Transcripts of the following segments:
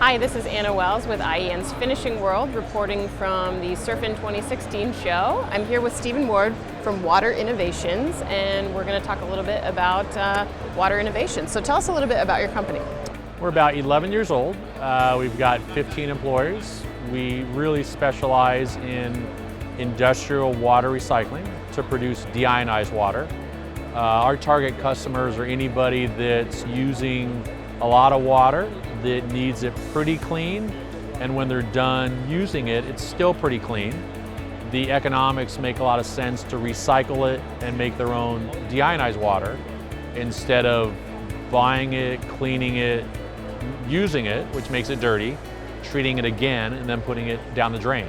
Hi, this is Anna Wells with IEN's Finishing World, reporting from the Surfin' 2016 show. I'm here with Stephen Ward from Water Innovations, and we're going to talk a little bit about water innovation. So tell us a little bit about your company. We're about 11 years old. We've got 15 employees. We really specialize in industrial water recycling to produce deionized water. Our target customers are anybody that's using a lot of water that needs it pretty clean, and when they're done using it, it's still pretty clean. The economics make a lot of sense to recycle it and make their own deionized water instead of buying it, cleaning it, using it, which makes it dirty, treating it again, and then putting it down the drain.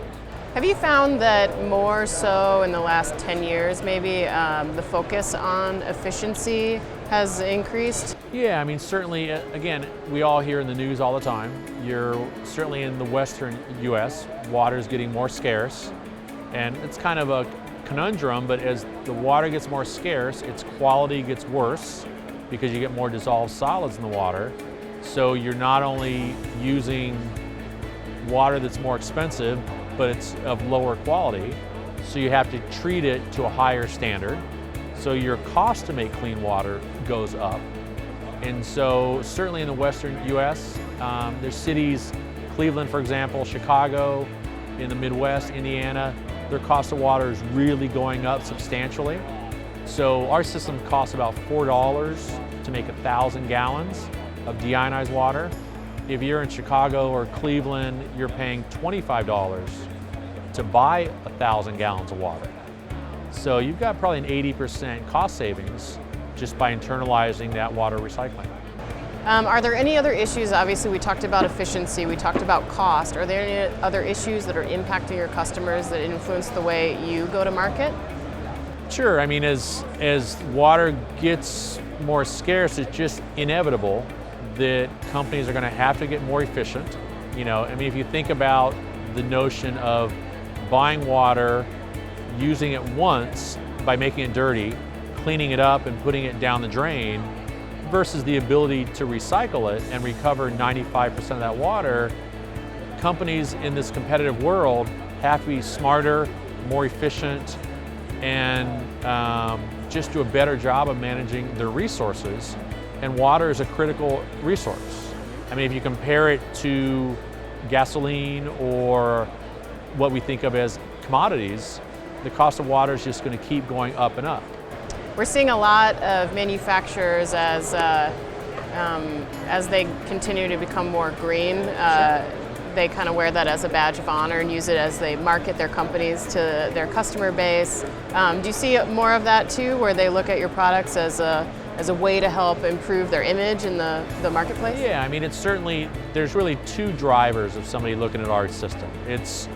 Have you found that more so in the last 10 years, maybe the focus on efficiency has increased? Yeah, I mean, certainly, again, we all hear in the news all the time. You're certainly in the Western US, water's getting more scarce, and it's kind of a conundrum, but as the water gets more scarce, its quality gets worse because you get more dissolved solids in the water. So you're not only using water that's more expensive, but it's of lower quality, so you have to treat it to a higher standard. So your cost to make clean water goes up. And so certainly in the Western US, there's cities, Cleveland for example, Chicago, in the Midwest, Indiana, their cost of water is really going up substantially. So our system costs about $4 to make 1,000 gallons of deionized water. If you're in Chicago or Cleveland, you're paying $25 to buy 1,000 gallons of water. So you've got probably an 80% cost savings just by internalizing that water recycling. Are there any other issues? Obviously we talked about efficiency, we talked about cost. Are there any other issues that are impacting your customers that influence the way you go to market? Sure, I mean as water gets more scarce, it's just inevitable that companies are going to have to get more efficient. You know, I mean, if you think about the notion of buying water, using it once by making it dirty, cleaning it up and putting it down the drain, versus the ability to recycle it and recover 95% of that water, companies in this competitive world have to be smarter, more efficient, and just do a better job of managing their resources. And water is a critical resource. I mean, if you compare it to gasoline or what we think of as commodities, the cost of water is just going to keep going up and up. We're seeing a lot of manufacturers as they continue to become more green. They kind of wear that as a badge of honor and use it as they market their companies to their customer base. Do you see more of that too, where they look at your products as a way to help improve their image in the marketplace? Yeah, I mean, it's certainly, there's really two drivers of somebody looking at our system. It's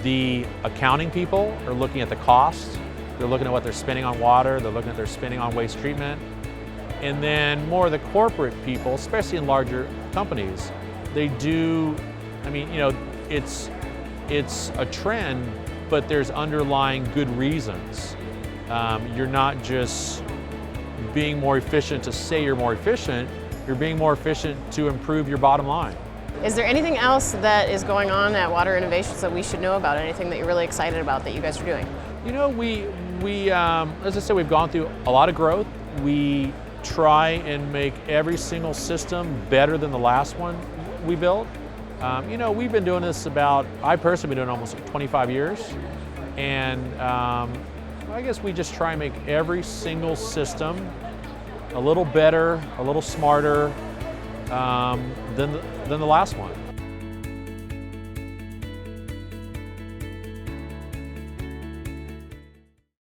the accounting people are looking at the cost, they're looking at what they're spending on water, they're looking at their spending on waste treatment. And then more of the corporate people, especially in larger companies, they do, I mean, you know, it's a trend, but there's underlying good reasons. You're not just being more efficient to say you're more efficient, you're being more efficient to improve your bottom line. Is there anything else that is going on at Water Innovations that we should know about? Anything that you're really excited about that you guys are doing? You know, we as I said, we've gone through a lot of growth. We try and make every single system better than the last one we built. You know, we've been doing this I personally been doing almost 25 years. And I guess we just try and make every single system a little better, a little smarter than the last one.